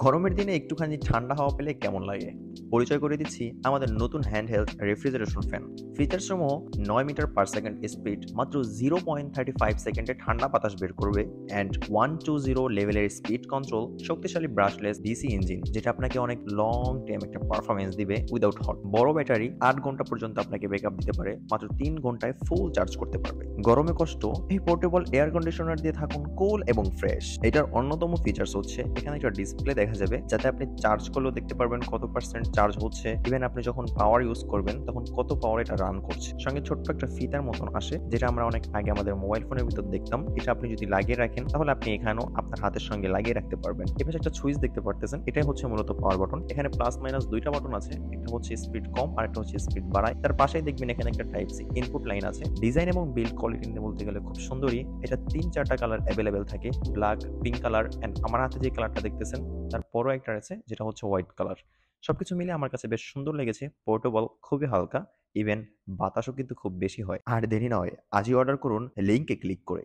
গরমের দিনে একটুখানি ঠান্ডা হাওয়া পেলে কেমন লাগে? পরিচয় করে দিচ্ছি আমাদের নতুন হ্যান্ডহেল্ড রেফ্রিজারেশন ফ্যান। ফিচারসমূহ ৯ মিটার পার সেকেন্ড স্পিড, মাত্র 0.35 সেকেন্ডে ঠান্ডা বাতাস বের করবে অ্যান্ড 120 লেভেলের স্পিড কন্ট্রোল, শক্তিশালী ব্রাশলেস ডিসি ইঞ্জিন যেটা আপনাকে অনেক লং টাইম একটা পারফরম্যান্স দিবে উইদাউট হট। বড় ব্যাটারি ৮ ঘন্টা পর্যন্ত আপনাকে ব্যাকআপ দিতে পারে, মাত্র ৩ ঘন্টায় ফুল চার্জ করতে পারবে। গরমে কষ্ট, এই পোর্টেবল এয়ার কন্ডিশনার দিয়ে থাকুন কুল এবং ফ্রেশ। এটার অন্যতম ফিচার্স হচ্ছে এখানে একটা ডিসপ্লে দেখা যাবে, যাতে আপনি চার্জ করলেও দেখতে পারবেন কত পার্সেন্ট চার্জ হচ্ছে। ইভেন আপনি যখন পাওয়ার ইউজ করবেন তখন কত পাওয়ার এটা রান করছে। সঙ্গে ছোট্ট একটা ফিতার মতন আসে, যেটা আমরা অনেক আগে আমাদের মোবাইল ফোনের ভিতর দেখতাম। এটা আপনি যদি লাগিয়ে রাখেন তাহলে আপনি এখানেও আপনার হাতের সঙ্গে লাগিয়ে রাখতে পারবেন। এপাশে একটা সুইচ দেখতে পারতেছেন, এটাই হচ্ছে মূলত পাওয়ার বাটন। এখানে প্লাস মাইনাস দুইটা বাটন আছে, একটা হচ্ছে স্পিড কম আর একটা হচ্ছে স্পিড বাড়ায়। তার পাশেই দেখবেন এখানে একটা টাইপ সি ইনপুট লাইন আছে। ডিজাইন এবং বিল্ড কোয়ালিটি নিয়ে বলতে গেলে খুব সুন্দরই। এটা ৩-৪টা কালার অ্যাভেলেবেল থাকে, ব্ল্যাক, পিঙ্ক কালার অ্যান্ড আমার হাতে যে কালারটা দেখতেছেন তারপরও একটা আছে যেটা হচ্ছে হোয়াইট কালার। সবকিছু মিলে আমার কাছে বেশ সুন্দর লেগেছে। পোর্টেবল, খুবই হালকা, ইভেন বাতাসও কিন্তু খুব বেশি হয়। আর দেরি নয়, আজই অর্ডার করুন লিংকে ক্লিক করে।